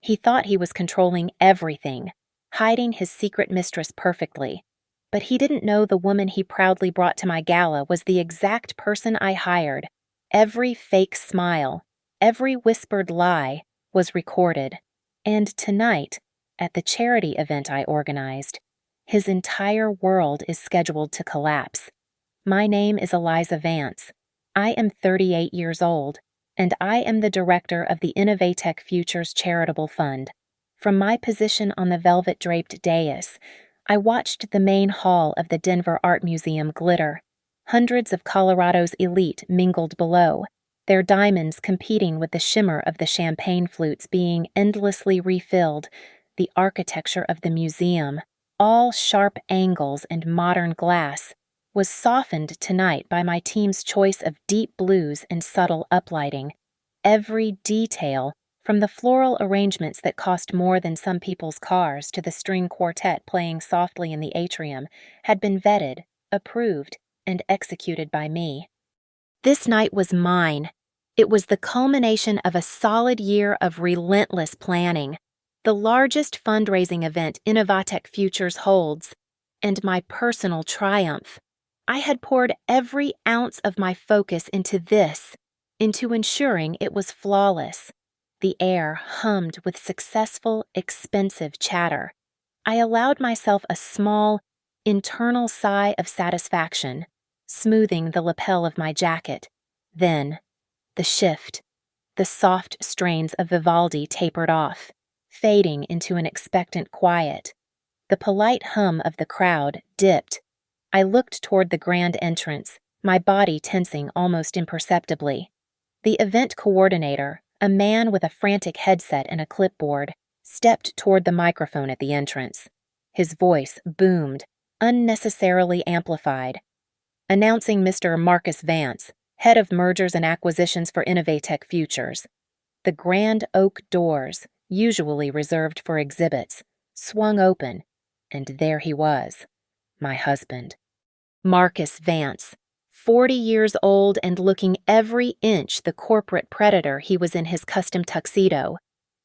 He thought he was controlling everything, hiding his secret mistress perfectly. But he didn't know the woman he proudly brought to my gala was the exact person I hired. Every fake smile, every whispered lie was recorded. And tonight, at the charity event I organized, his entire world is scheduled to collapse. My name is Eliza Vance. I am 38 years old, and I am the director of the Imitate Futures Charitable Fund. From my position on the velvet-draped dais, I watched the main hall of the Denver Art Museum glitter. Hundreds of Colorado's elite mingled below, their diamonds competing with the shimmer of the champagne flutes being endlessly refilled. The architecture of the museum, all sharp angles and modern glass, was softened tonight by my team's choice of deep blues and subtle uplighting. Every detail, from the floral arrangements that cost more than some people's cars to the string quartet playing softly in the atrium, had been vetted, approved, and executed by me. This night was mine. It was the culmination of a solid year of relentless planning, the largest fundraising event Innovatech Futures holds, and my personal triumph. I had poured every ounce of my focus into this, into ensuring it was flawless. The air hummed with successful, expensive chatter. I allowed myself a small, internal sigh of satisfaction, smoothing the lapel of my jacket. Then, the shift. The soft strains of Vivaldi tapered off, fading into an expectant quiet. The polite hum of the crowd dipped. I looked toward the grand entrance, my body tensing almost imperceptibly. The event coordinator, a man with a frantic headset and a clipboard, stepped toward the microphone at the entrance. His voice boomed, unnecessarily amplified. Announcing Mr. Marcus Vance, head of mergers and acquisitions for Innovatech Futures. The grand oak doors, usually reserved for exhibits, swung open, and there he was, my husband. Marcus Vance, 40 years old and looking every inch the corporate predator he was in his custom tuxedo.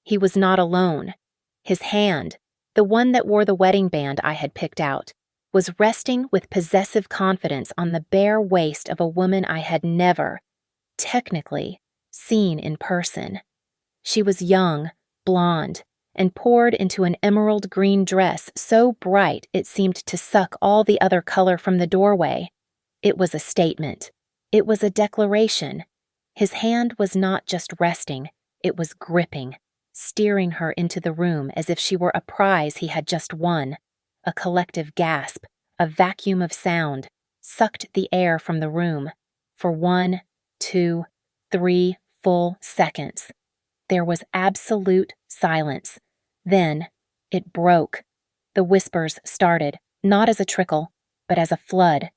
He was not alone. His hand, the one that wore the wedding band I had picked out, was resting with possessive confidence on the bare waist of a woman I had never, technically, seen in person. She was young, blonde, and poured into an emerald green dress so bright it seemed to suck all the other color from the doorway. It was a statement. It was a declaration. His hand was not just resting, it was gripping, steering her into the room as if she were a prize he had just won. A collective gasp, a vacuum of sound, sucked the air from the room. For 1, 2, 3 full seconds. There was absolute silence. Then, it broke. The whispers started, not as a trickle, but as a flood.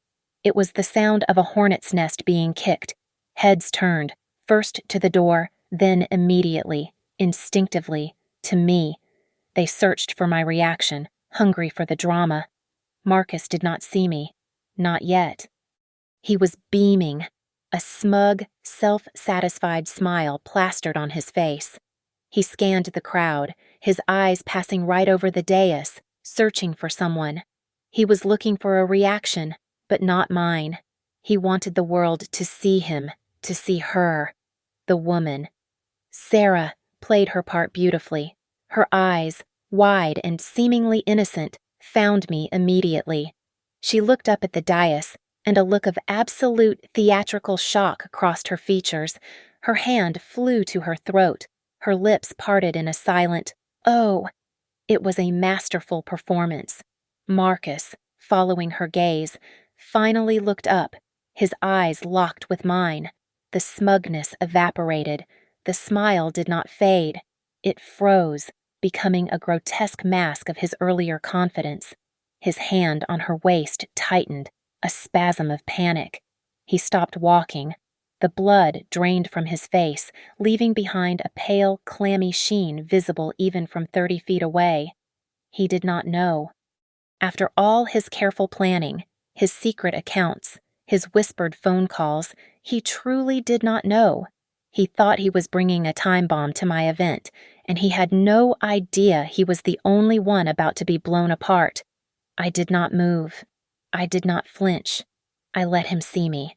It was the sound of a hornet's nest being kicked. Heads turned, first to the door, then immediately, instinctively, to me. They searched for my reaction, hungry for the drama. Marcus did not see me. Not yet. He was beaming, a smug, self-satisfied smile plastered on his face. He scanned the crowd, his eyes passing right over the dais, searching for someone. He was looking for a reaction, but not mine. He wanted the world to see him, to see her, the woman. Sarah played her part beautifully. Her eyes, wide and seemingly innocent, found me immediately. She looked up at the dais, and a look of absolute theatrical shock crossed her features. Her hand flew to her throat, her lips parted in a silent, "Oh." It was a masterful performance. Marcus, following her gaze, finally looked up, his eyes locked with mine. The smugness evaporated. The smile did not fade. It froze, becoming a grotesque mask of his earlier confidence. His hand on her waist tightened, a spasm of panic. He stopped walking. The blood drained from his face, leaving behind a pale, clammy sheen visible even from 30 feet away. He did not know. After all his careful planning, his secret accounts, his whispered phone calls, he truly did not know. He thought he was bringing a time bomb to my event, and he had no idea he was the only one about to be blown apart. I did not move. I did not flinch. I let him see me.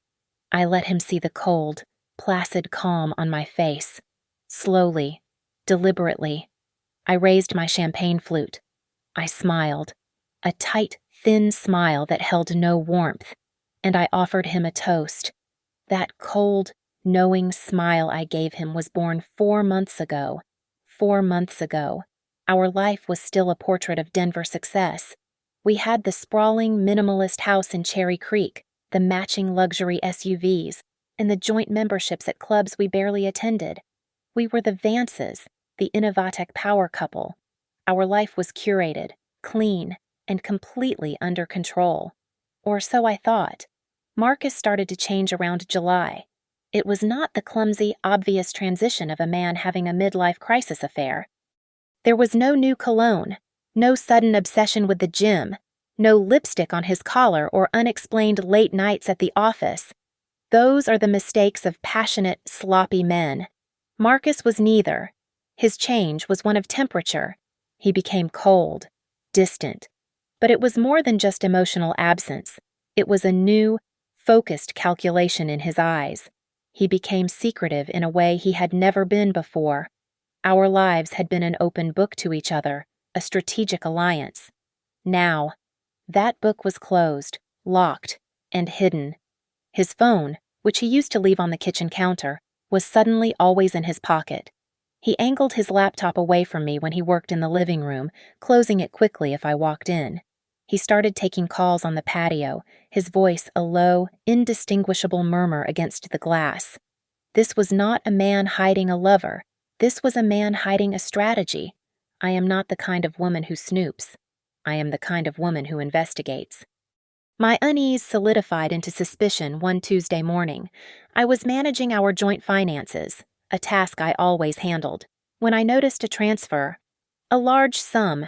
I let him see the cold, placid calm on my face. Slowly, deliberately, I raised my champagne flute. I smiled, a tight, thin smile that held no warmth, and I offered him a toast. That cold, knowing smile I gave him was born 4 months ago. 4 months ago. Our life was still a portrait of Denver success. We had the sprawling, minimalist house in Cherry Creek, the matching luxury SUVs, and the joint memberships at clubs we barely attended. We were the Vances, the Innovatec power couple. Our life was curated, clean, and completely under control. Or so I thought. Marcus started to change around July. It was not the clumsy, obvious transition of a man having a midlife crisis affair. There was no new cologne, no sudden obsession with the gym, no lipstick on his collar or unexplained late nights at the office. Those are the mistakes of passionate, sloppy men. Marcus was neither. His change was one of temperature. He became cold, distant. But it was more than just emotional absence. It was a new, focused calculation in his eyes. He became secretive in a way he had never been before. Our lives had been an open book to each other, a strategic alliance. Now, that book was closed, locked, and hidden. His phone, which he used to leave on the kitchen counter, was suddenly always in his pocket. He angled his laptop away from me when he worked in the living room, closing it quickly if I walked in. He started taking calls on the patio, his voice a low, indistinguishable murmur against the glass. This was not a man hiding a lover. This was a man hiding a strategy. I am not the kind of woman who snoops. I am the kind of woman who investigates. My unease solidified into suspicion one Tuesday morning. I was managing our joint finances, a task I always handled, when I noticed a transfer. A large sum,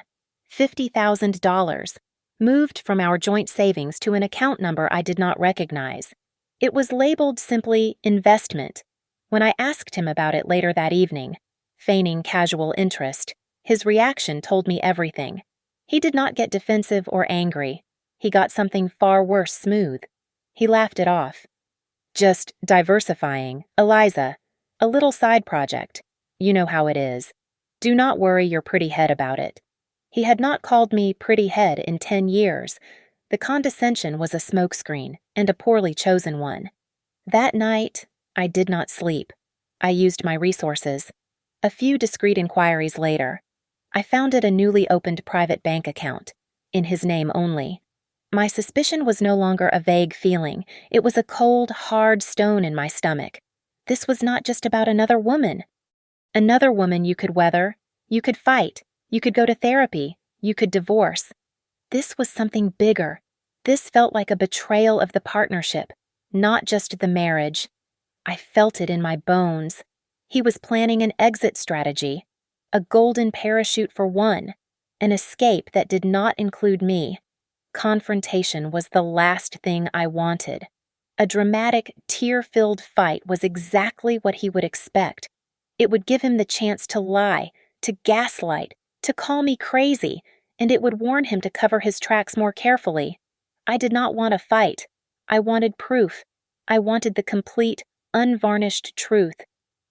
$50,000, moved from our joint savings to an account number I did not recognize. It was labeled simply investment. When I asked him about it later that evening, feigning casual interest, his reaction told me everything. He did not get defensive or angry. He got something far worse smooth. He laughed it off. Just diversifying, Eliza. A little side project. You know how it is. Do not worry your pretty head about it. He had not called me pretty head in 10 years. The condescension was a smokescreen, and a poorly chosen one. That night, I did not sleep. I used my resources. A few discreet inquiries later, I founded a newly opened private bank account, in his name only. My suspicion was no longer a vague feeling. It was a cold, hard stone in my stomach. This was not just about another woman. Another woman you could weather, you could fight, you could go to therapy, you could divorce. This was something bigger. This felt like a betrayal of the partnership, not just the marriage. I felt it in my bones. He was planning an exit strategy, a golden parachute for one, an escape that did not include me. Confrontation was the last thing I wanted. A dramatic, tear-filled fight was exactly what he would expect. It would give him the chance to lie, to gaslight, to call me crazy, and it would warn him to cover his tracks more carefully. I did not want a fight. I wanted proof. I wanted the complete, unvarnished truth.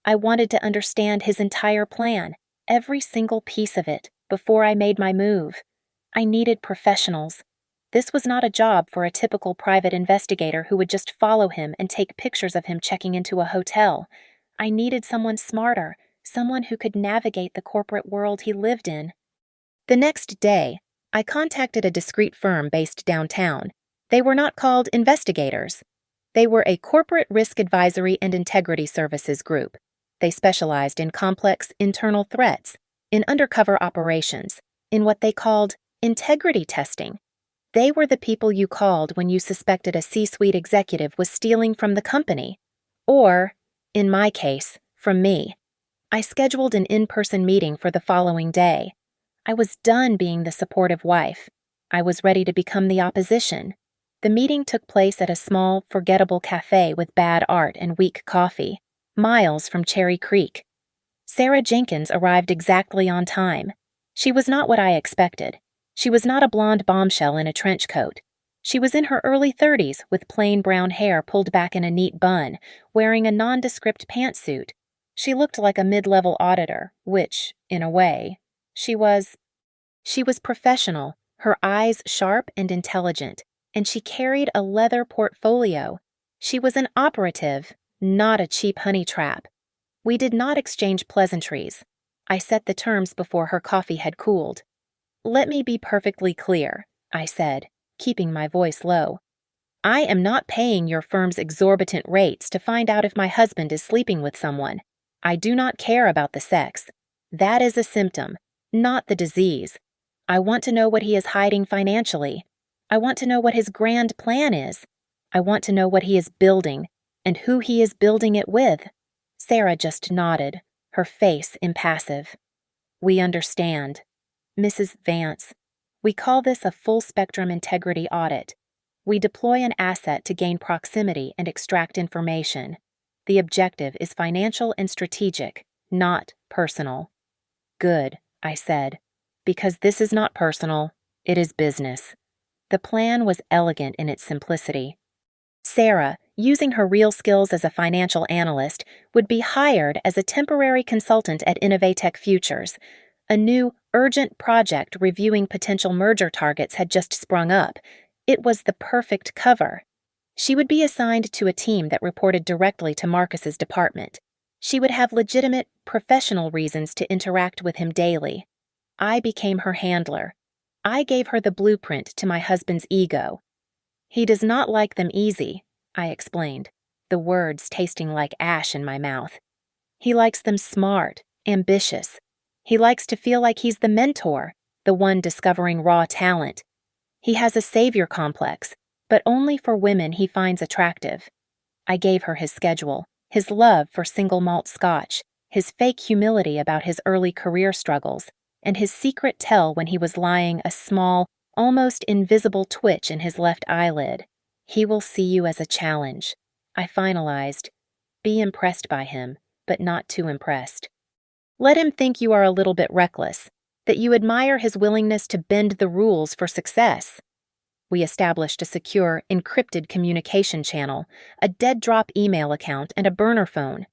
I wanted to understand his entire plan, every single piece of it, before I made my move. I needed professionals. This was not a job for a typical private investigator who would just follow him and take pictures of him checking into a hotel. I needed someone smarter, someone who could navigate the corporate world he lived in. The next day, I contacted a discreet firm based downtown. They were not called investigators. They were a corporate risk advisory and integrity services group. They specialized in complex internal threats, in undercover operations, in what they called integrity testing. They were the people you called when you suspected a C-suite executive was stealing from the company. Or, in my case, from me. I scheduled an in-person meeting for the following day. I was done being the supportive wife. I was ready to become the opposition. The meeting took place at a small, forgettable cafe with bad art and weak coffee, miles from Cherry Creek. Sarah Jenkins arrived exactly on time. She was not what I expected. She was not a blonde bombshell in a trench coat. She was in her early 30s with plain brown hair pulled back in a neat bun, wearing a nondescript pantsuit. She looked like a mid-level auditor, which, in a way, she was. She was professional, her eyes sharp and intelligent, and she carried a leather portfolio. She was an operative, not a cheap honey trap. We did not exchange pleasantries. I set the terms before her coffee had cooled. "Let me be perfectly clear," I said, keeping my voice low. "I am not paying your firm's exorbitant rates to find out if my husband is sleeping with someone. I do not care about the sex. That is a symptom, not the disease. I want to know what he is hiding financially. I want to know what his grand plan is. I want to know what he is building, and who he is building it with." Sarah just nodded, her face impassive. "We understand. Mrs. Vance, we call this a full-spectrum integrity audit. We deploy an asset to gain proximity and extract information. The objective is financial and strategic, not personal." "Good," I said, "because this is not personal, it is business." The plan was elegant in its simplicity. Sarah, using her real skills as a financial analyst, would be hired as a temporary consultant at Innovatech Futures. A new, urgent project reviewing potential merger targets had just sprung up. It was the perfect cover. She would be assigned to a team that reported directly to Marcus's department. She would have legitimate, professional reasons to interact with him daily. I became her handler. I gave her the blueprint to my husband's ego. "He does not like them easy," I explained, the words tasting like ash in my mouth. "He likes them smart, ambitious. He likes to feel like he's the mentor, the one discovering raw talent. He has a savior complex, but only for women he finds attractive." I gave her his schedule, his love for single malt scotch, his fake humility about his early career struggles, and his secret tell when he was lying a small, almost invisible twitch in his left eyelid. "He will see you as a challenge," I finalized. "Be impressed by him, but not too impressed. Let him think you are a little bit reckless, that you admire his willingness to bend the rules for success." We established a secure, encrypted communication channel, a dead-drop email account, and a burner phone.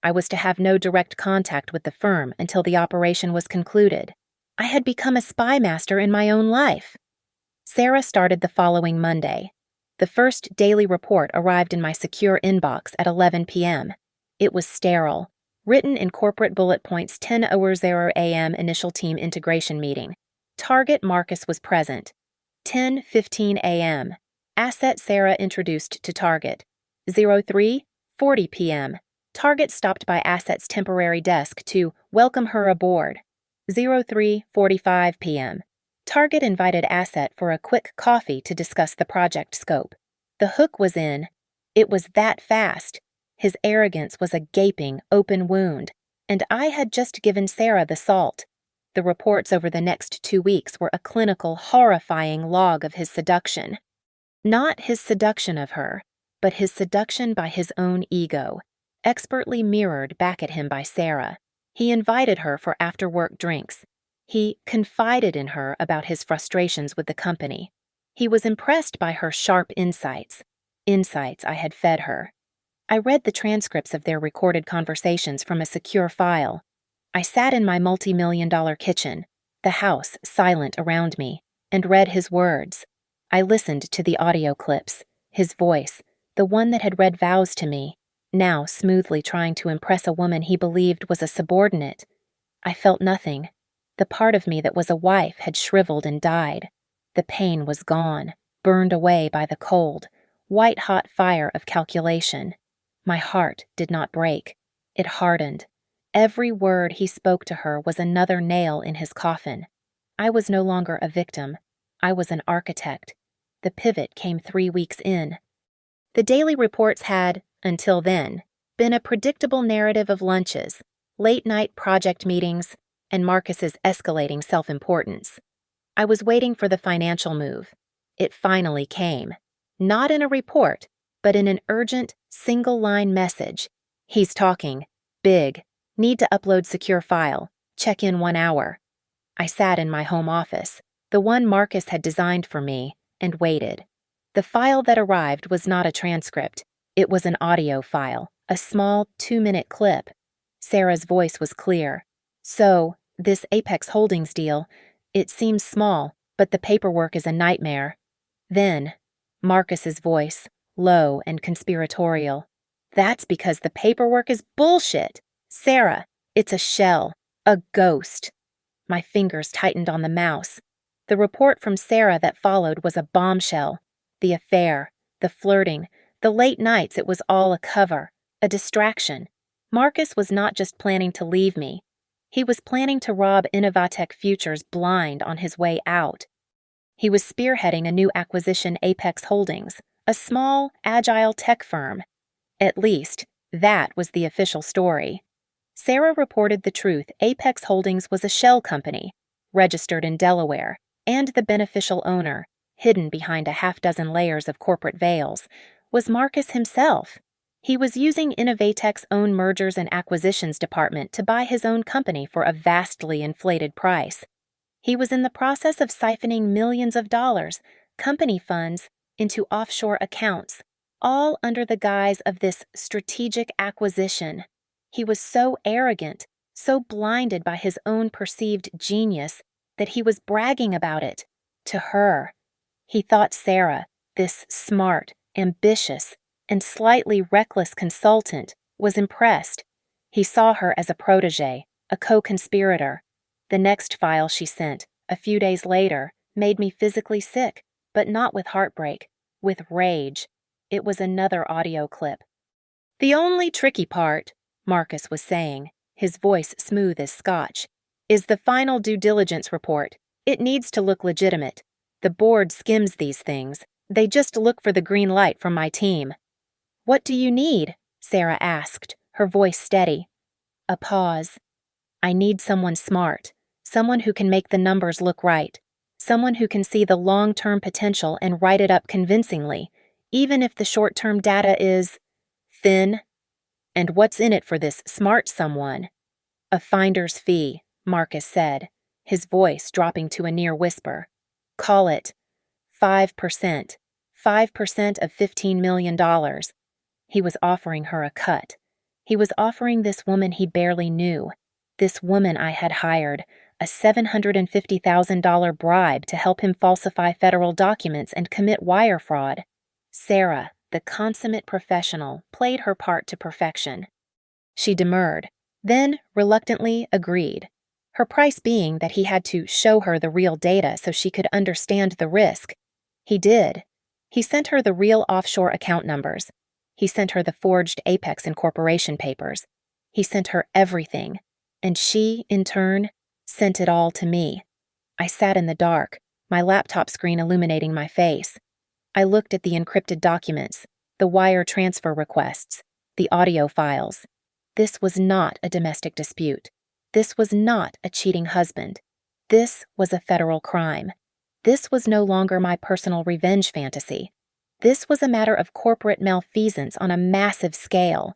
I was to have no direct contact with the firm until the operation was concluded. I had become a spy master in my own life. Sarah started the following Monday. The first daily report arrived in my secure inbox at 11 p.m. It was sterile, written in corporate bullet points 10:00 a.m. initial team integration meeting. Target Marcus was present. 10:15 a.m. Asset Sarah introduced to Target. 03:40 p.m. Target stopped by Asset's temporary desk to welcome her aboard. 03:45 p.m. Target invited Asset for a quick coffee to discuss the project scope. The hook was in. It was that fast. His arrogance was a gaping, open wound, and I had just given Sarah the salt. The reports over the next 2 weeks were a clinical, horrifying log of his seduction. Not his seduction of her, but his seduction by his own ego, expertly mirrored back at him by Sarah. He invited her for after-work drinks. He confided in her about his frustrations with the company. He was impressed by her sharp insights I had fed her. I read the transcripts of their recorded conversations from a secure file. I sat in my multi-million-dollar kitchen, the house silent around me, and read his words. I listened to the audio clips, his voice, the one that had read vows to me, now smoothly trying to impress a woman he believed was a subordinate. I felt nothing. The part of me that was a wife had shriveled and died. The pain was gone, burned away by the cold, white-hot fire of calculation. My heart did not break. It hardened. Every word he spoke to her was another nail in his coffin. I was no longer a victim. I was an architect. The pivot came 3 weeks in. The daily reports had, until then, been a predictable narrative of lunches, late-night project meetings, and Marcus's escalating self-importance. I was waiting for the financial move. It finally came. Not in a report, but in an urgent, single-line message. He's talking. Big. Need to upload secure file. Check in 1 hour. I sat in my home office, the one Marcus had designed for me, and waited. The file that arrived was not a transcript. It was an audio file, a small 2-minute clip. Sarah's voice was clear. So, this Apex Holdings deal, it seems small, but the paperwork is a nightmare. Then, Marcus's voice, low and conspiratorial. That's because the paperwork is bullshit. Sarah, it's a shell, a ghost. My fingers tightened on the mouse. The report from Sarah that followed was a bombshell. The affair, the flirting, the late nights, it was all a cover, a distraction. Marcus was not just planning to leave me. He was planning to rob Innovatech Futures blind on his way out. He was spearheading a new acquisition, Apex Holdings, a small, agile tech firm. At least, that was the official story. Sarah reported the truth. Apex Holdings was a shell company, registered in Delaware, and the beneficial owner, hidden behind a half-dozen layers of corporate veils, was Marcus himself. He was using Innovatech's own mergers and acquisitions department to buy his own company for a vastly inflated price. He was in the process of siphoning millions of dollars, company funds, into offshore accounts, all under the guise of this strategic acquisition. He was so arrogant, so blinded by his own perceived genius, that he was bragging about it to her. He thought Sarah, this smart, ambitious, and slightly reckless consultant, was impressed. He saw her as a protege, a co-conspirator. The next file she sent, a few days later, made me physically sick, but not with heartbreak, with rage. It was another audio clip. "The only tricky part," Marcus was saying, his voice smooth as scotch, "is the final due diligence report. It needs to look legitimate. The board skims these things. They just look for the green light from my team." "What do you need?" Sarah asked, her voice steady. A pause. "I need someone smart, someone who can make the numbers look right, someone who can see the long-term potential and write it up convincingly, even if the short-term data is thin. And what's in it for this smart someone?" "A finder's fee," Marcus said, his voice dropping to a near whisper. "Call it 5%. 5% of $15 million. He was offering her a cut. He was offering this woman he barely knew, this woman I had hired, a $750,000 bribe to help him falsify federal documents and commit wire fraud. Sarah, the consummate professional, played her part to perfection. She demurred, then reluctantly agreed, her price being that he had to show her the real data so she could understand the risk. He did. He sent her the real offshore account numbers. He sent her the forged Apex Incorporation papers. He sent her everything, and she, in turn, sent it all to me. I sat in the dark, my laptop screen illuminating my face. I looked at the encrypted documents, the wire transfer requests, the audio files. This was not a domestic dispute. This was not a cheating husband. This was a federal crime. This was no longer my personal revenge fantasy. This was a matter of corporate malfeasance on a massive scale.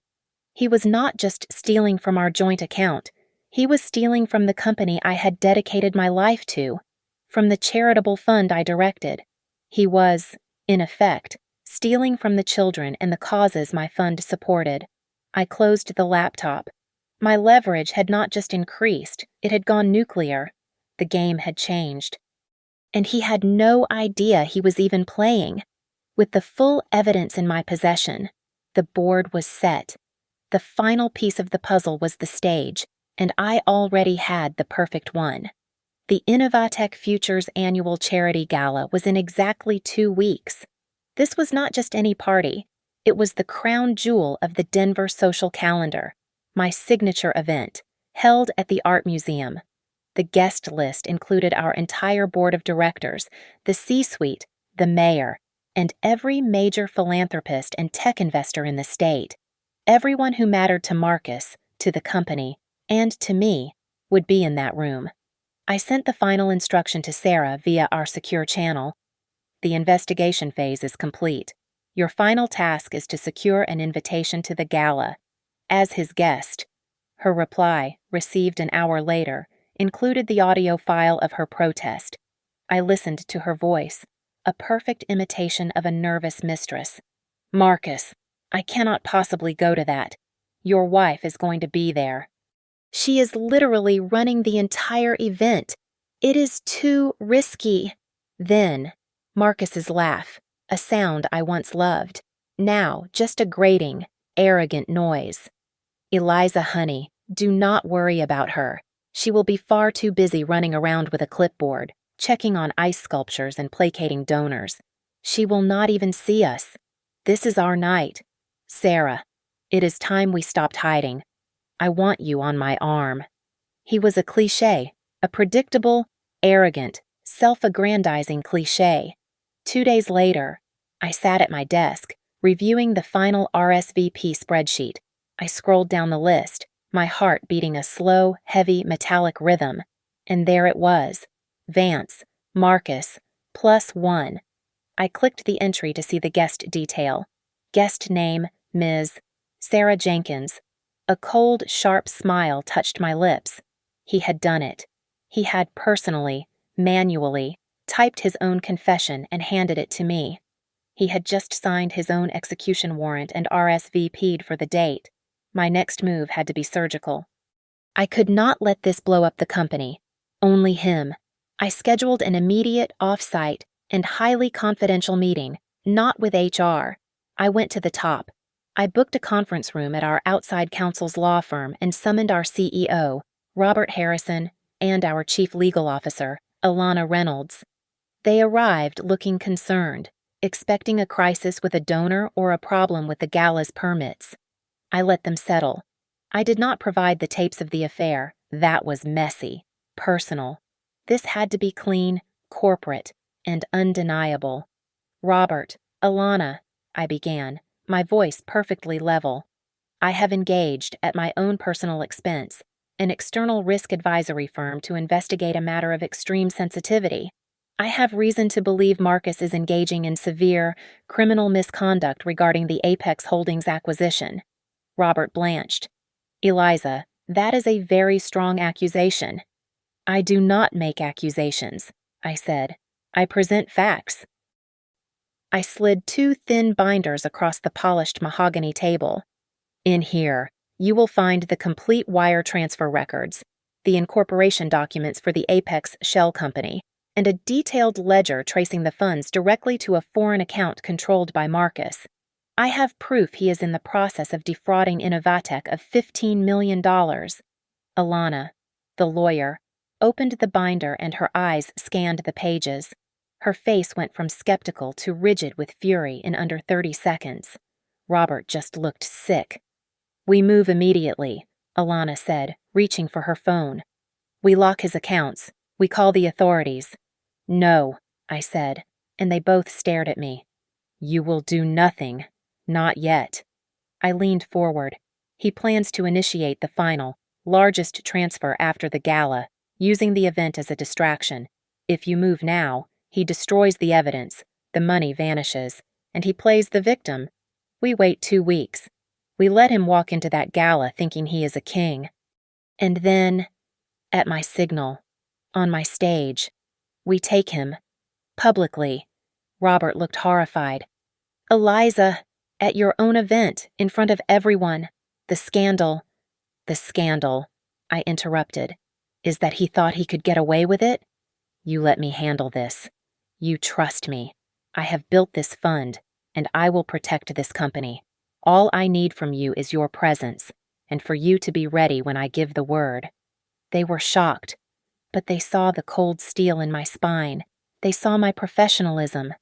He was not just stealing from our joint account. He was stealing from the company I had dedicated my life to, from the charitable fund I directed. He was, in effect, stealing from the children and the causes my fund supported. I closed the laptop. My leverage had not just increased, it had gone nuclear. The game had changed. And he had no idea he was even playing. With the full evidence in my possession, the board was set. The final piece of the puzzle was the stage, and I already had the perfect one. The Innovatech Futures annual charity gala was in exactly 2 weeks. This was not just any party. It was the crown jewel of the Denver social calendar, my signature event, held at the Art Museum. The guest list included our entire board of directors, the C-suite, the mayor, and every major philanthropist and tech investor in the state. Everyone who mattered to Marcus, to the company, and to me, would be in that room. I sent the final instruction to Sarah via our secure channel. "The investigation phase is complete. Your final task is to secure an invitation to the gala. As his guest, Her reply, received an hour later, included the audio file of her protest. I listened to her voice, a perfect imitation of a nervous mistress. "Marcus, I cannot possibly go to that. Your wife is going to be there. She is literally running the entire event. It is too risky." Then, Marcus's laugh, a sound I once loved, now just a grating, arrogant noise. "Eliza, honey, do not worry about her. She will be far too busy running around with a clipboard, checking on ice sculptures and placating donors. She will not even see us. This is our night. Sarah, it is time we stopped hiding. I want you on my arm." He was a cliché, a predictable, arrogant, self-aggrandizing cliché. 2 days later, I sat at my desk, reviewing the final RSVP spreadsheet. I scrolled down the list, my heart beating a slow, heavy, metallic rhythm. And there it was. Vance, Marcus, +1. I clicked the entry to see the guest detail. Guest name, Ms. Sarah Jenkins. A cold, sharp smile touched my lips. He had done it. He had personally, manually, typed his own confession and handed it to me. He had just signed his own execution warrant and RSVP'd for the date. My next move had to be surgical. I could not let this blow up the company. Only him. I scheduled an immediate, off-site, and highly confidential meeting, not with HR. I went to the top. I booked a conference room at our outside counsel's law firm and summoned our CEO, Robert Harrison, and our chief legal officer, Alana Reynolds. They arrived looking concerned, expecting a crisis with a donor or a problem with the gala's permits. I let them settle. I did not provide the tapes of the affair. That was messy, personal. This had to be clean, corporate, and undeniable. "Robert, Alana," I began, my voice perfectly level. "I have engaged, at my own personal expense, an external risk advisory firm to investigate a matter of extreme sensitivity. I have reason to believe Marcus is engaging in severe, criminal misconduct regarding the Apex Holdings acquisition." Robert blanched. "Eliza, that is a very strong accusation." "I do not make accusations," I said. "I present facts." I slid 2 thin binders across the polished mahogany table. "In here, you will find the complete wire transfer records, the incorporation documents for the Apex Shell Company, and a detailed ledger tracing the funds directly to a foreign account controlled by Marcus. I have proof he is in the process of defrauding Innovatec of $15 million. Alana, the lawyer, opened the binder and her eyes scanned the pages. Her face went from skeptical to rigid with fury in under 30 seconds. Robert just looked sick. "We move immediately," Alana said, reaching for her phone. "We lock his accounts. We call the authorities." "No," I said, and they both stared at me. "You will do nothing. Not yet." I leaned forward. "He plans to initiate the final, largest transfer after the gala, using the event as a distraction. If you move now, he destroys the evidence, the money vanishes, and he plays the victim. We wait 2 weeks. We let him walk into that gala thinking he is a king. And then, at my signal, on my stage, we take him, publicly." Robert looked horrified. "Eliza, at your own event, in front of everyone. The scandal," "The scandal," I interrupted, "is that he thought he could get away with it? You let me handle this. You trust me. I have built this fund, and I will protect this company. All I need from you is your presence, and for you to be ready when I give the word." They were shocked, but they saw the cold steel in my spine. They saw my professionalism.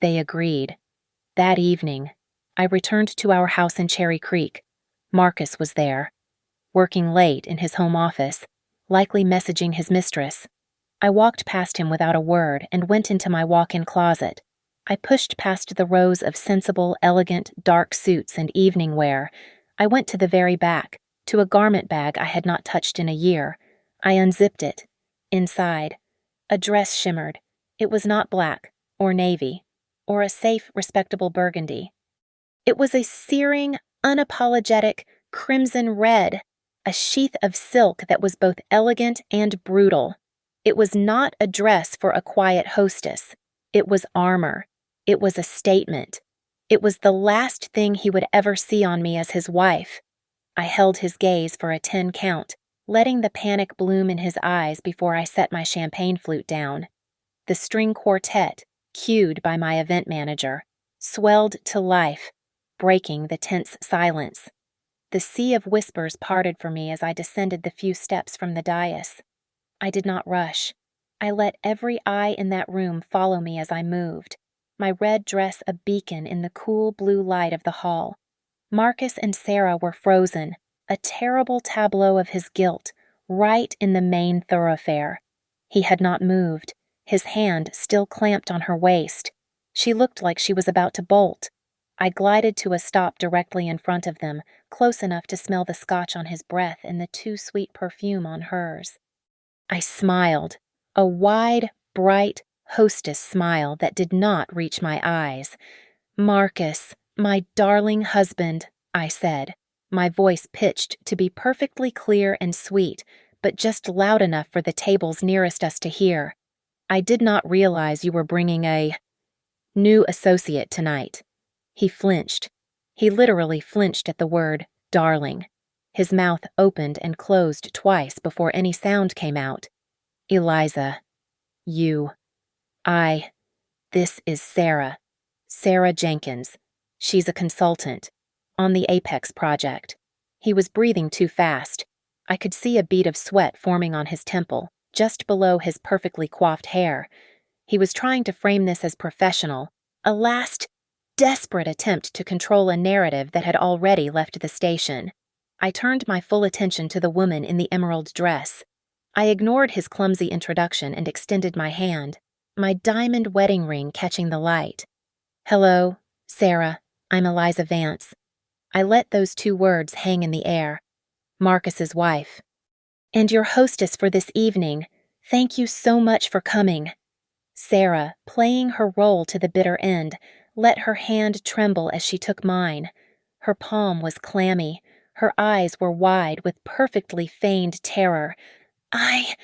They agreed. That evening, I returned to our house in Cherry Creek. Marcus was there, working late in his home office, likely messaging his mistress. I walked past him without a word and went into my walk-in closet. I pushed past the rows of sensible, elegant, dark suits and evening wear. I went to the very back, to a garment bag I had not touched in a year. I unzipped it. Inside, a dress shimmered. It was not black, or navy, or a safe, respectable burgundy. It was a searing, unapologetic crimson red, a sheath of silk that was both elegant and brutal. It was not a dress for a quiet hostess. It was armor. It was a statement. It was the last thing he would ever see on me as his wife. I held his gaze for a 10 count, letting the panic bloom in his eyes before I set my champagne flute down. The string quartet, cued by my event manager, swelled to life, breaking the tense silence. The sea of whispers parted for me as I descended the few steps from the dais. I did not rush. I let every eye in that room follow me as I moved, my red dress a beacon in the cool blue light of the hall. Marcus and Sarah were frozen, a terrible tableau of his guilt, right in the main thoroughfare. He had not moved, his hand still clamped on her waist. She looked like she was about to bolt. I glided to a stop directly in front of them, close enough to smell the scotch on his breath and the too sweet perfume on hers. I smiled, a wide, bright, hostess smile that did not reach my eyes. "Marcus, my darling husband," I said, my voice pitched to be perfectly clear and sweet, but just loud enough for the tables nearest us to hear. "I did not realize you were bringing a new associate tonight." He flinched. He literally flinched at the word darling. His mouth opened and closed twice before any sound came out. "Eliza, this is Sarah. Sarah Jenkins. She's a consultant. On the Apex project." He was breathing too fast. I could see a bead of sweat forming on his temple, just below his perfectly coiffed hair. He was trying to frame this as professional, a last, desperate attempt to control a narrative that had already left the station. I turned my full attention to the woman in the emerald dress. I ignored his clumsy introduction and extended my hand, my diamond wedding ring catching the light. "Hello, Sarah, I'm Eliza Vance." I let those 2 words hang in the air. "Marcus's wife. And your hostess for this evening. Thank you so much for coming." Sarah, playing her role to the bitter end, let her hand tremble as she took mine. Her palm was clammy. Her eyes were wide with perfectly feigned terror. I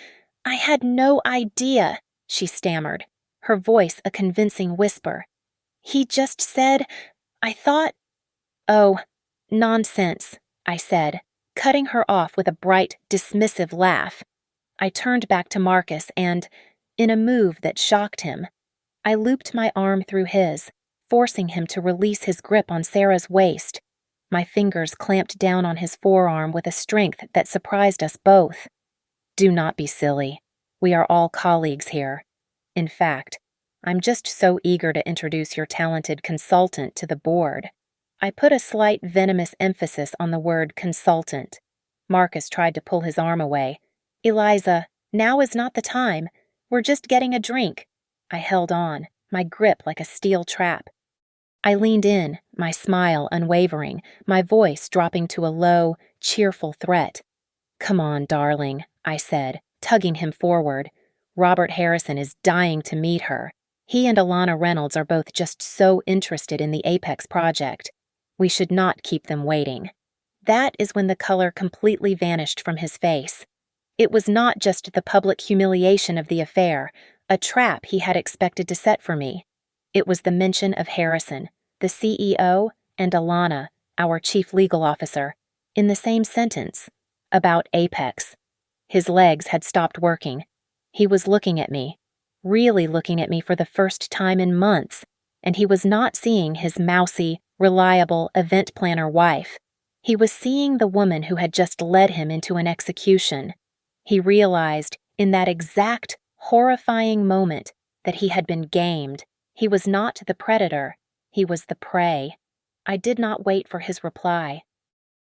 had no idea," she stammered, her voice a convincing whisper. "He just said, I thought—" "Oh, nonsense," I said, cutting her off with a bright, dismissive laugh. I turned back to Marcus and, in a move that shocked him, I looped my arm through his, forcing him to release his grip on Sarah's waist. My fingers clamped down on his forearm with a strength that surprised us both. "Do not be silly. We are all colleagues here. In fact, I'm just so eager to introduce your talented consultant to the board." I put a slight venomous emphasis on the word consultant. Marcus tried to pull his arm away. "Eliza, now is not the time. We're just getting a drink." I held on, my grip like a steel trap. I leaned in, my smile unwavering, my voice dropping to a low, cheerful threat. "Come on, darling," I said, tugging him forward. "Robert Harrison is dying to meet her. He and Alana Reynolds are both just so interested in the Apex project. We should not keep them waiting." That is when the color completely vanished from his face. It was not just the public humiliation of the affair, a trap he had expected to set for me. It was the mention of Harrison, the CEO, and Alana, our chief legal officer, in the same sentence, about Apex. His legs had stopped working. He was looking at me, really looking at me for the first time in months, and he was not seeing his mousy, reliable event planner wife. He was seeing the woman who had just led him into an execution. He realized, in that exact, horrifying moment, that he had been gamed. He was not the predator. He was the prey. I did not wait for his reply.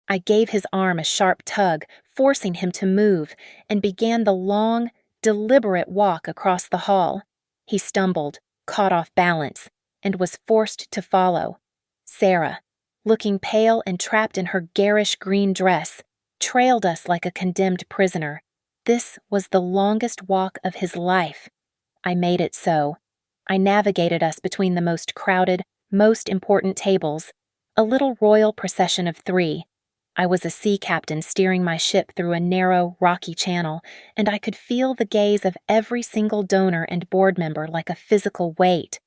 I gave his arm a sharp tug, forcing him to move, and began the long, deliberate walk across the hall. He stumbled, caught off balance, and was forced to follow. Sarah, looking pale and trapped in her garish green dress, trailed us like a condemned prisoner. This was the longest walk of his life. I made it so. I navigated us between the most crowded, most important tables, a little royal procession of 3. I was a sea captain steering my ship through a narrow, rocky channel, and I could feel the gaze of every single donor and board member like a physical weight.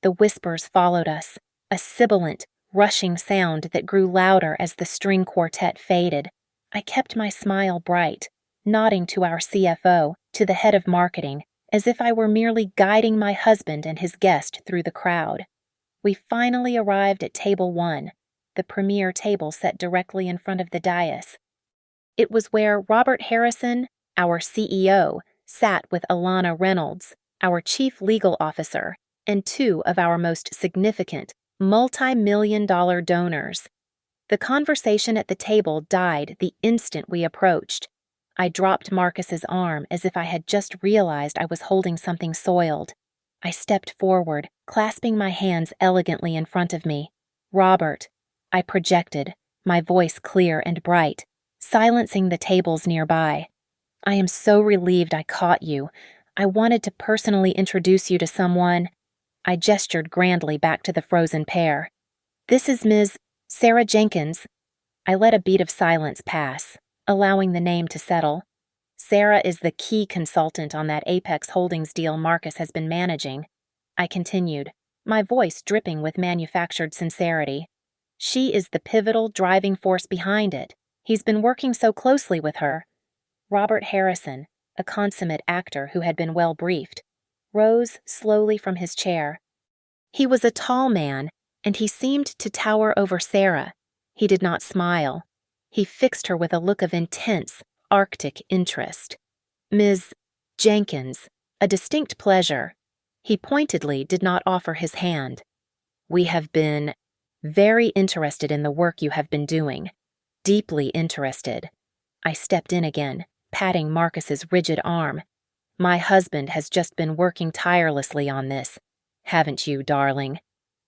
The whispers followed us, a sibilant, rushing sound that grew louder as the string quartet faded. I kept my smile bright, nodding to our CFO, to the head of marketing, as if I were merely guiding my husband and his guest through the crowd. We finally arrived at Table 1, the premier table set directly in front of the dais. It was where Robert Harrison, our CEO, sat with Alana Reynolds, our chief legal officer, and two of our most significant, multi-million-dollar donors. The conversation at the table died the instant we approached. I dropped Marcus's arm as if I had just realized I was holding something soiled. I stepped forward, clasping my hands elegantly in front of me. "Robert," I projected, my voice clear and bright, silencing the tables nearby. "I am so relieved I caught you. I wanted to personally introduce you to someone." I gestured grandly back to the frozen pair. "This is Ms. Sarah Jenkins." I let a beat of silence pass, allowing the name to settle. "Sarah is the key consultant on that Apex Holdings deal Marcus has been managing," I continued, my voice dripping with manufactured sincerity. "She is the pivotal driving force behind it. He's been working so closely with her." Robert Harrison, a consummate actor who had been well briefed, rose slowly from his chair. He was a tall man, and he seemed to tower over Sarah. He did not smile. He fixed her with a look of intense, Arctic interest. "Ms. Jenkins, a distinct pleasure." He pointedly did not offer his hand. "We have been very interested in the work you have been doing. Deeply interested." I stepped in again, patting Marcus's rigid arm. "My husband has just been working tirelessly on this. Haven't you, darling?"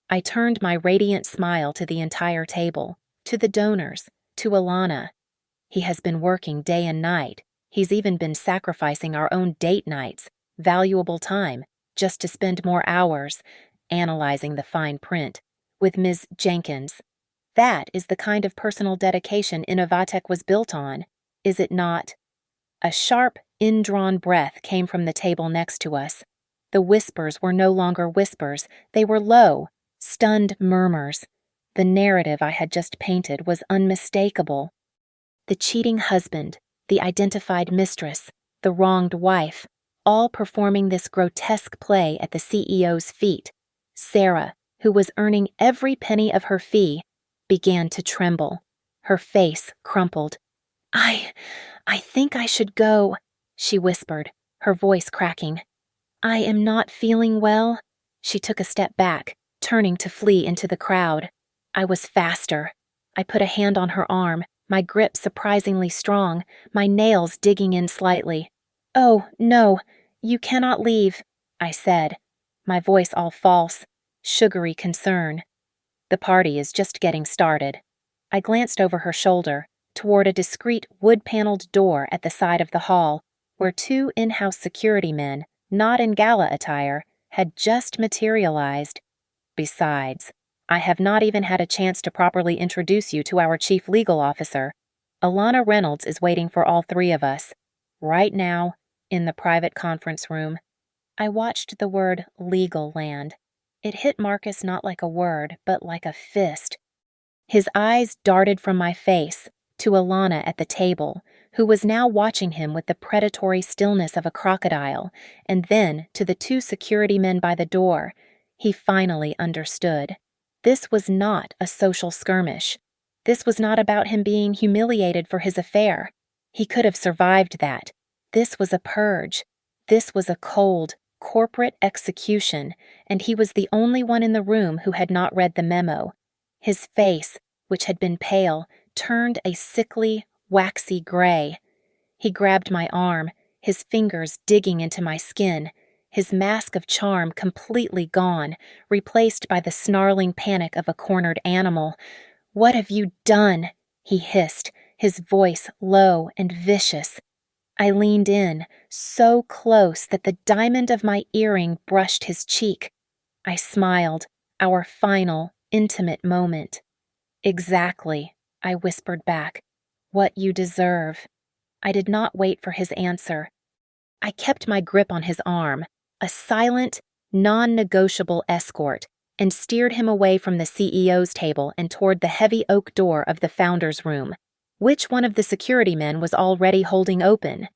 I turned my radiant smile to the entire table, to the donors, to Alana. "He has been working day and night. He's even been sacrificing our own date nights, valuable time, just to spend more hours analyzing the fine print with Ms. Jenkins. That is the kind of personal dedication Innovatech was built on, is it not?" A sharp, indrawn breath came from the table next to us. The whispers were no longer whispers, they were low, stunned murmurs. The narrative I had just painted was unmistakable. The cheating husband, the identified mistress, the wronged wife, all performing this grotesque play at the CEO's feet. Sarah, who was earning every penny of her fee, began to tremble. Her face crumpled. I think I should go," she whispered, her voice cracking. "I am not feeling well." She took a step back, turning to flee into the crowd. I was faster. I put a hand on her arm, my grip surprisingly strong, my nails digging in slightly. "Oh, no, you cannot leave," I said, my voice all false, sugary concern. "The party is just getting started." I glanced over her shoulder, toward a discreet wood-paneled door at the side of the hall, where two in-house security men, not in gala attire, had just materialized. "Besides, I have not even had a chance to properly introduce you to our chief legal officer. Alana Reynolds is waiting for all three of us, right now, in the private conference room." I watched the word legal land. It hit Marcus not like a word, but like a fist. His eyes darted from my face to Alana at the table, who was now watching him with the predatory stillness of a crocodile, and then to the two security men by the door. He finally understood. This was not a social skirmish. This was not about him being humiliated for his affair. He could have survived that. This was a purge. This was a cold, corporate execution, and he was the only one in the room who had not read the memo. His face, which had been pale, turned a sickly, waxy gray. He grabbed my arm, his fingers digging into my skin, his mask of charm completely gone, replaced by the snarling panic of a cornered animal. "What have you done?" he hissed, his voice low and vicious. I leaned in, so close that the diamond of my earring brushed his cheek. I smiled, our final, intimate moment. "Exactly," I whispered back, What you deserve." I did not wait for his answer. I kept my grip on his arm, a silent, non-negotiable escort, and steered him away from the CEO's table and toward the heavy oak door of the founder's room, which one of the security men was already holding open.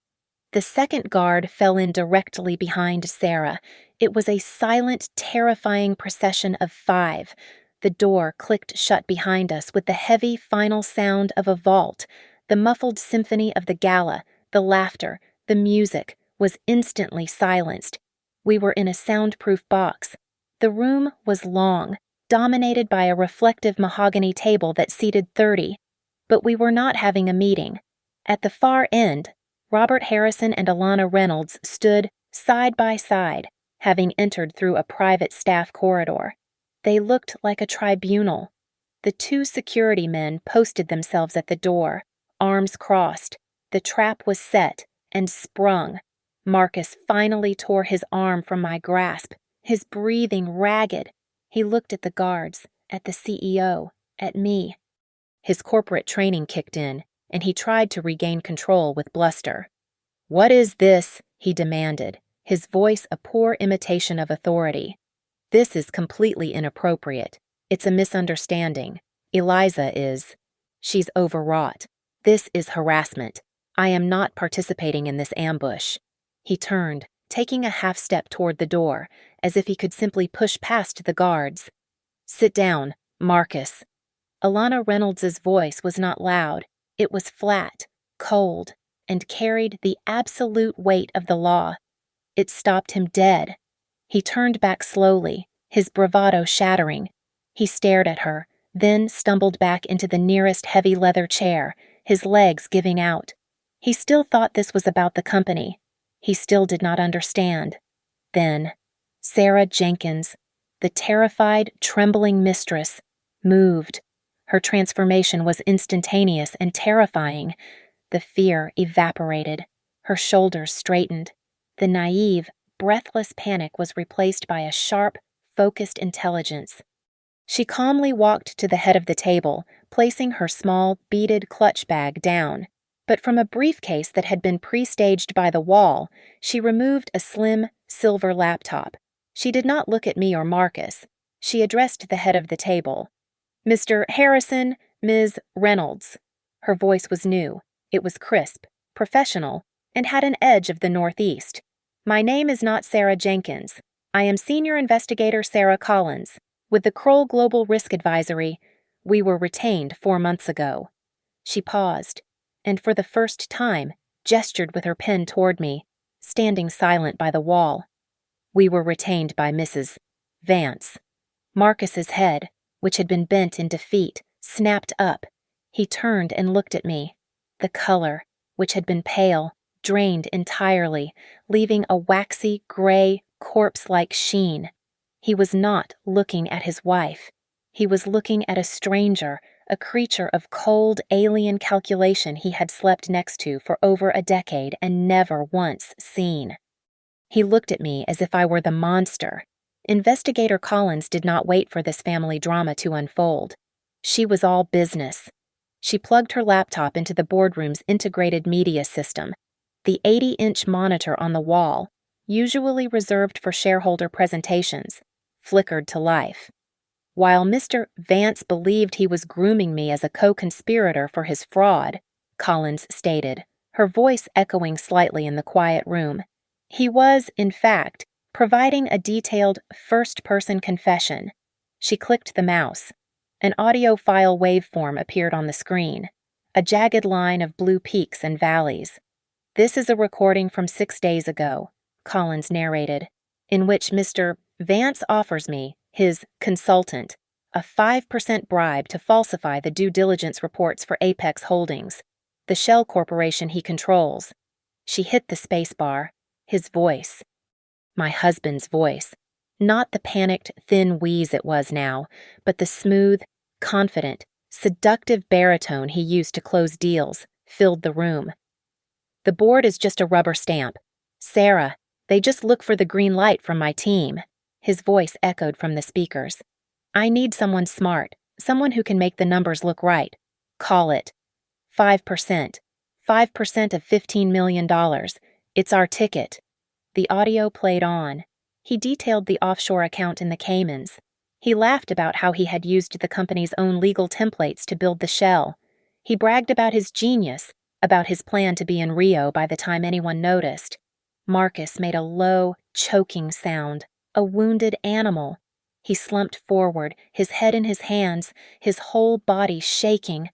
The second guard fell in directly behind Sarah. It was a silent, terrifying procession of 5. The door clicked shut behind us with the heavy final sound of a vault. The muffled symphony of the gala, the laughter, the music, was instantly silenced. We were in a soundproof box. The room was long, dominated by a reflective mahogany table that seated 30. But we were not having a meeting. At the far end, Robert Harrison and Alana Reynolds stood side by side, having entered through a private staff corridor. They looked like a tribunal. The 2 security men posted themselves at the door, arms crossed. The trap was set and sprung. Marcus finally tore his arm from my grasp, his breathing ragged. He looked at the guards, at the CEO, at me. His corporate training kicked in, and he tried to regain control with bluster. "What is this?" he demanded, his voice a poor imitation of authority. "This is completely inappropriate. It's a misunderstanding. Eliza is. She's overwrought. This is harassment. I am not participating in this ambush." He turned, taking a half-step toward the door, as if he could simply push past the guards. "Sit down, Marcus." Alana Reynolds's voice was not loud. It was flat, cold, and carried the absolute weight of the law. It stopped him dead. He turned back slowly, his bravado shattering. He stared at her, then stumbled back into the nearest heavy leather chair, his legs giving out. He still thought this was about the company. He still did not understand. Then, Sarah Jenkins, the terrified, trembling mistress, moved. Her transformation was instantaneous and terrifying. The fear evaporated. Her shoulders straightened. The naive, breathless panic was replaced by a sharp, focused intelligence. She calmly walked to the head of the table, placing her small, beaded clutch bag down. But from a briefcase that had been pre-staged by the wall, she removed a slim, silver laptop. She did not look at me or Marcus. She addressed the head of the table. "Mr. Harrison, Ms. Reynolds." Her voice was new. It was crisp, professional, and had an edge of the Northeast. "My name is not Sarah Jenkins. I am Senior Investigator Sarah Collins. With the Kroll Global Risk Advisory, we were retained 4 months ago." She paused, and for the first time, gestured with her pen toward me, standing silent by the wall. "We were retained by Mrs. Vance." Marcus's head, which had been bent in defeat, snapped up. He turned and looked at me. The color, which had been pale, drained entirely, leaving a waxy, gray, corpse-like sheen. He was not looking at his wife. He was looking at a stranger, a creature of cold, alien calculation he had slept next to for over a decade and never once seen. He looked at me as if I were the monster. Investigator Collins did not wait for this family drama to unfold. She was all business. She plugged her laptop into the boardroom's integrated media system. The 80-inch monitor on the wall, usually reserved for shareholder presentations, flickered to life. While Mr. Vance believed he was grooming me as a co-conspirator for his fraud, Collins stated, her voice echoing slightly in the quiet room, he was, in fact, providing a detailed first-person confession. She clicked the mouse. An audio file waveform appeared on the screen, a jagged line of blue peaks and valleys. "This is a recording from 6 days ago," Collins narrated, "in which Mr. Vance offers me, his consultant, a 5% bribe to falsify the due diligence reports for Apex Holdings, the shell corporation he controls." She hit the space bar. His voice. My husband's voice. Not the panicked, thin wheeze it was now, but the smooth, confident, seductive baritone he used to close deals, filled the room. "The board is just a rubber stamp. Sarah, they just look for the green light from my team." His voice echoed from the speakers. "I need someone smart, someone who can make the numbers look right. Call it 5%. 5% of $15 million. It's our ticket. The audio played on. He detailed the offshore account in the Caymans. He laughed about how he had used the company's own legal templates to build the shell. He bragged about his genius, about his plan to be in Rio by the time anyone noticed. Marcus made a low, choking sound, a wounded animal. He slumped forward, his head in his hands, his whole body shaking.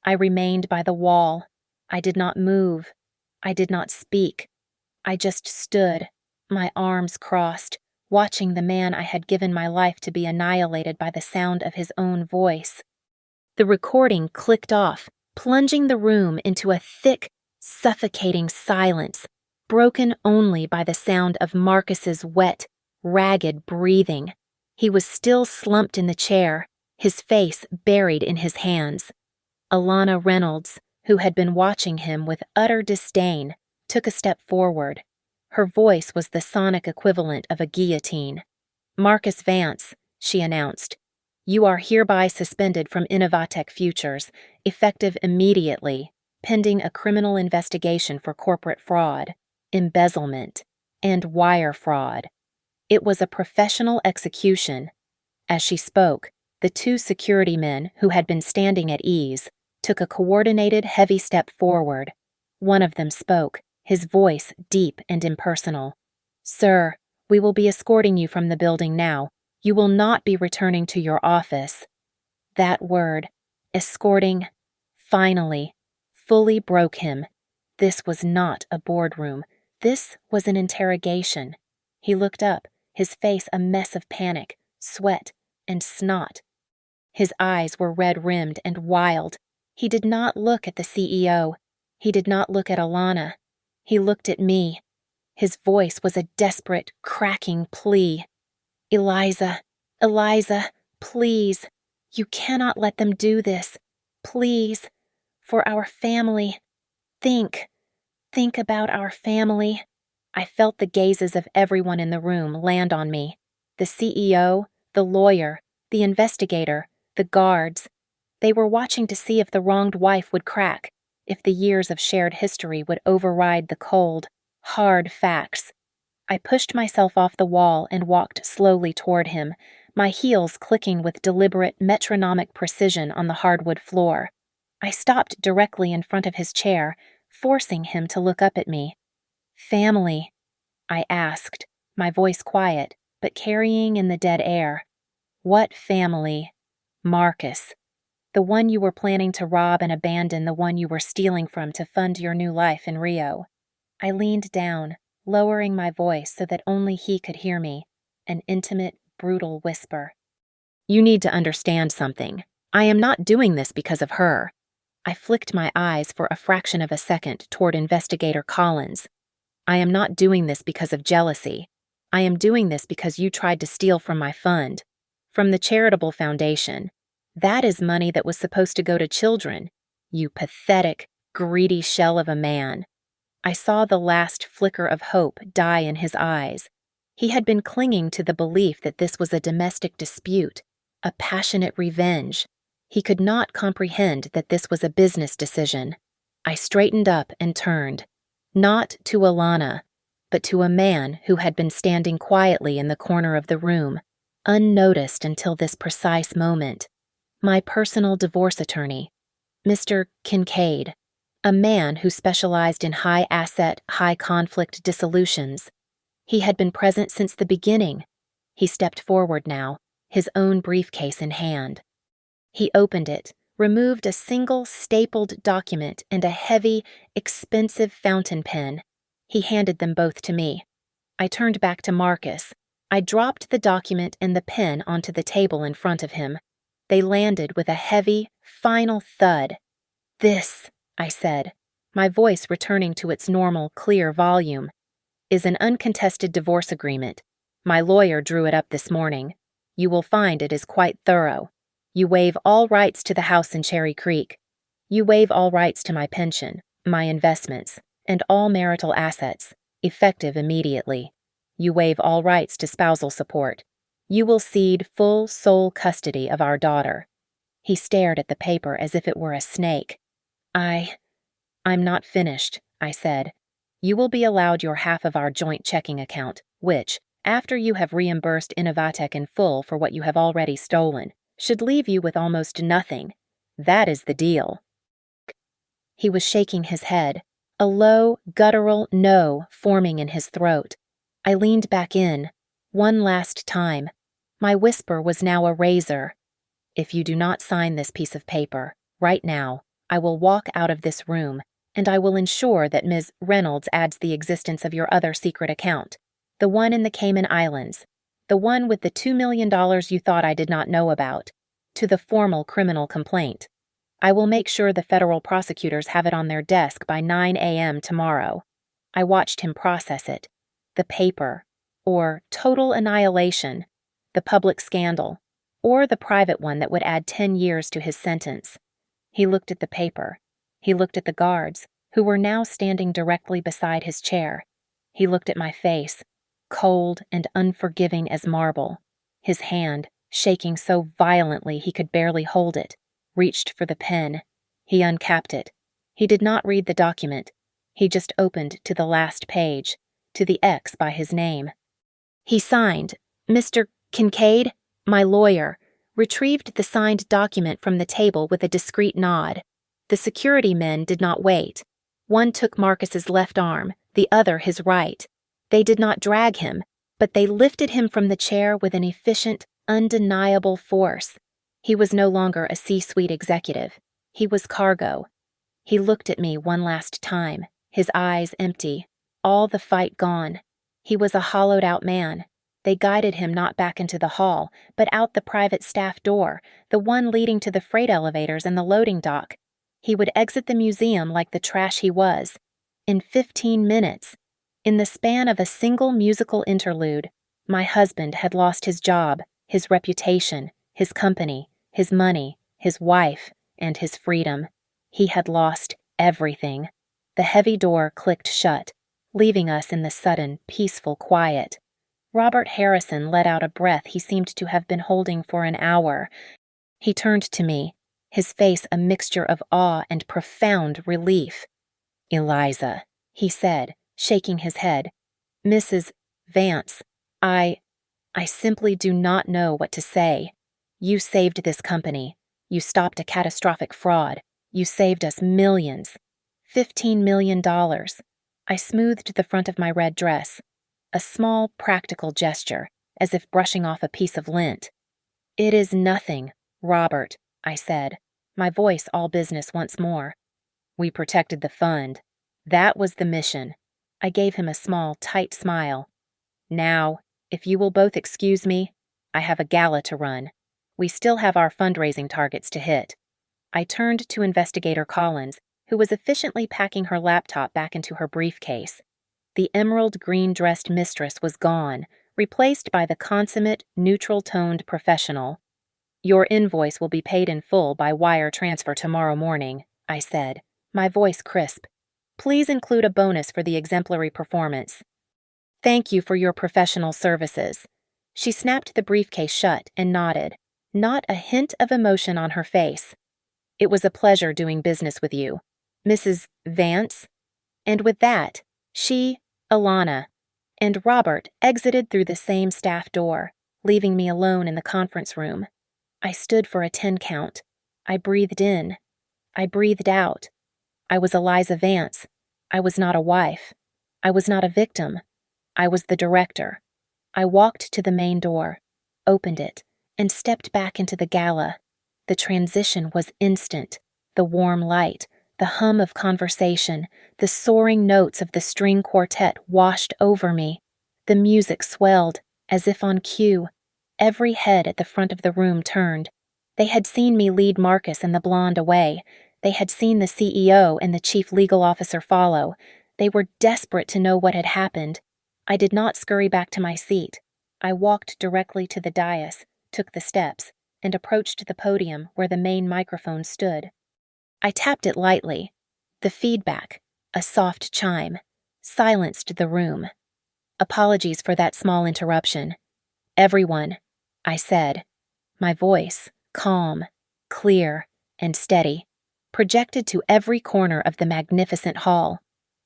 I remained by the wall. I did not move. I did not speak. I just stood, my arms crossed, watching the man I had given my life to be annihilated by the sound of his own voice. The recording clicked off, plunging the room into a thick, suffocating silence, broken only by the sound of Marcus's wet, ragged breathing. He was still slumped in the chair, his face buried in his hands. Alana Reynolds, who had been watching him with utter disdain, took a step forward. Her voice was the sonic equivalent of a guillotine. "Marcus Vance," she announced, "you are hereby suspended from Innovatech Futures, effective immediately, pending a criminal investigation for corporate fraud, embezzlement, and wire fraud." It was a professional execution. As she spoke, the two security men who had been standing at ease took a coordinated, heavy step forward. One of them spoke, his voice deep and impersonal. "Sir, we will be escorting you from the building now. You will not be returning to your office." That word, escorting, finally, fully broke him. This was not a boardroom. This was an interrogation. He looked up, his face a mess of panic, sweat, and snot. His eyes were red-rimmed and wild. He did not look at the CEO. He did not look at Alana. He looked at me. His voice was a desperate, cracking plea. "Eliza, Eliza, please. You cannot let them do this. Please. For our family. Think about our family." I felt the gazes of everyone in the room land on me. The CEO, the lawyer, the investigator, the guards. They were watching to see if the wronged wife would crack, if the years of shared history would override the cold, hard facts. I pushed myself off the wall and walked slowly toward him, my heels clicking with deliberate, metronomic precision on the hardwood floor. I stopped directly in front of his chair, forcing him to look up at me. "Family," I asked, my voice quiet, but carrying in the dead air. "What family?" "Marcus. The one you were planning to rob and abandon, the one you were stealing from to fund your new life in Rio." I leaned down, lowering my voice so that only he could hear me, an intimate, brutal whisper. "You need to understand something. I am not doing this because of her." I flicked my eyes for a fraction of a second toward Investigator Collins. "I am not doing this because of jealousy. I am doing this because you tried to steal from my fund, from the charitable foundation. That is money that was supposed to go to children. You pathetic, greedy shell of a man." I saw the last flicker of hope die in his eyes. He had been clinging to the belief that this was a domestic dispute, a passionate revenge. He could not comprehend that this was a business decision. I straightened up and turned, not to Alana, but to a man who had been standing quietly in the corner of the room, unnoticed until this precise moment. My personal divorce attorney, Mr. Kincaid, a man who specialized in high-asset, high-conflict dissolutions. He had been present since the beginning. He stepped forward now, his own briefcase in hand. He opened it, removed a single stapled document and a heavy, expensive fountain pen. He handed them both to me. I turned back to Marcus. I dropped the document and the pen onto the table in front of him. They landed with a heavy, final thud. "This," I said, my voice returning to its normal, clear volume, "is an uncontested divorce agreement. My lawyer drew it up this morning. You will find it is quite thorough. You waive all rights to the house in Cherry Creek. You waive all rights to my pension, my investments, and all marital assets, effective immediately. You waive all rights to spousal support. You will cede full sole custody of our daughter." He stared at the paper as if it were a snake. I'm not finished, I said. You will be allowed your half of our joint checking account, which, after you have reimbursed Innovatec in full for what you have already stolen, should leave you with almost nothing. That is the deal. He was shaking his head, a low, guttural no forming in his throat. I leaned back in, one last time. My whisper was now a razor. If you do not sign this piece of paper, right now, I will walk out of this room, and I will ensure that Ms. Reynolds adds the existence of your other secret account, the one in the Cayman Islands, the one with the $2 million you thought I did not know about, to the formal criminal complaint. I will make sure the federal prosecutors have it on their desk by 9 a.m. tomorrow. I watched him process it. The paper, or total annihilation, the public scandal, or the private one that would add 10 years to his sentence. He looked at the paper. He looked at the guards, who were now standing directly beside his chair. He looked at my face, cold and unforgiving as marble. His hand, shaking so violently he could barely hold it, reached for the pen. He uncapped it. He did not read the document. He just opened to the last page, to the X by his name. He signed, "Mr. Kincaid, my lawyer," retrieved the signed document from the table with a discreet nod. The security men did not wait. One took Marcus's left arm, the other his right. They did not drag him, but they lifted him from the chair with an efficient, undeniable force. He was no longer a C-suite executive. He was cargo. He looked at me one last time, his eyes empty, all the fight gone. He was a hollowed-out man. They guided him not back into the hall, but out the private staff door, the one leading to the freight elevators and the loading dock. He would exit the museum like the trash he was. In 15 minutes, in the span of a single musical interlude, my husband had lost his job, his reputation, his company, his money, his wife, and his freedom. He had lost everything. The heavy door clicked shut, leaving us in the sudden, peaceful quiet. Robert Harrison let out a breath he seemed to have been holding for an hour. He turned to me, his face a mixture of awe and profound relief. "Eliza," he said, shaking his head. "Mrs. Vance, I simply do not know what to say. You saved this company. You stopped a catastrophic fraud. You saved us millions. $15 million. I smoothed the front of my red dress. A small, practical gesture, as if brushing off a piece of lint. "It is nothing, Robert," I said, my voice all business once more. "We protected the fund. That was the mission." I gave him a small, tight smile. "Now, if you will both excuse me, I have a gala to run. We still have our fundraising targets to hit." I turned to Investigator Collins, who was efficiently packing her laptop back into her briefcase. The emerald green-dressed mistress was gone, replaced by the consummate, neutral-toned professional. "Your invoice will be paid in full by wire transfer tomorrow morning," I said, my voice crisp. "Please include a bonus for the exemplary performance. Thank you for your professional services." She snapped the briefcase shut and nodded, not a hint of emotion on her face. "It was a pleasure doing business with you, Mrs. Vance." And with that, she, Alana, and Robert exited through the same staff door, leaving me alone in the conference room. I stood for a 10 count. I breathed in. I breathed out. I was Eliza Vance. I was not a wife. I was not a victim. I was the director. I walked to the main door, opened it, and stepped back into the gala. The transition was instant. The warm light, the hum of conversation, the soaring notes of the string quartet washed over me. The music swelled, as if on cue. Every head at the front of the room turned. They had seen me lead Marcus and the blonde away. They had seen the CEO and the chief legal officer follow. They were desperate to know what had happened. I did not scurry back to my seat. I walked directly to the dais, took the steps, and approached the podium where the main microphone stood. I tapped it lightly. The feedback, a soft chime, silenced the room. "Apologies for that small interruption. Everyone," I said, my voice calm, clear, and steady. projected to every corner of the magnificent hall.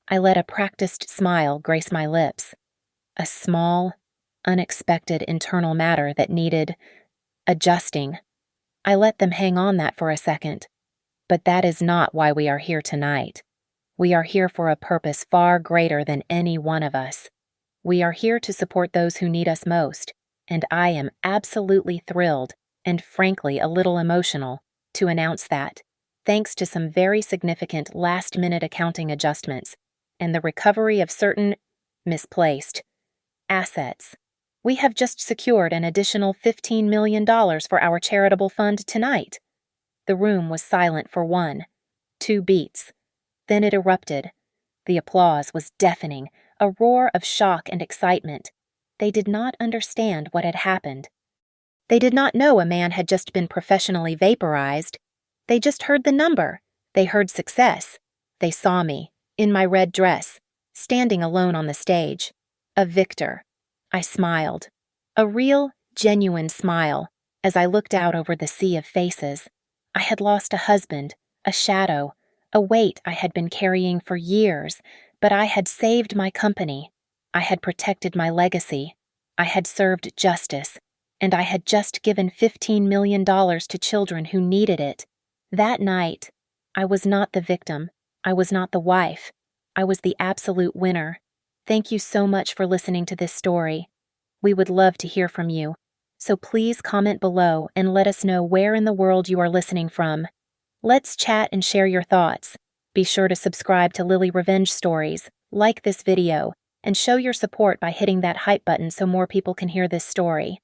I let a practiced smile grace my lips. A small, unexpected internal matter that needed adjusting. I let them hang on that for a second. But that is not why we are here tonight. We are here for a purpose far greater than any one of us. We are here to support those who need us most, and I am absolutely thrilled, and frankly a little emotional, to announce that, thanks to some very significant last-minute accounting adjustments and the recovery of certain misplaced assets, we have just secured an additional $15 million for our charitable fund tonight. The room was silent for 2 beats. Then it erupted. The applause was deafening, a roar of shock and excitement. They did not understand what had happened. They did not know a man had just been professionally vaporized. They just heard the number. They heard success. They saw me, in my red dress, standing alone on the stage. A victor. I smiled. A real, genuine smile, as I looked out over the sea of faces. I had lost a husband, a shadow, a weight I had been carrying for years, but I had saved my company. I had protected my legacy. I had served justice, and I had just given $15 million to children who needed it. That night, I was not the victim. I was not the wife. I was the absolute winner. Thank you so much for listening to this story. We would love to hear from you, so please comment below and let us know where in the world you are listening from. Let's chat and share your thoughts. Be sure to subscribe to Lily Revenge Stories, like this video, and show your support by hitting that hype button so more people can hear this story.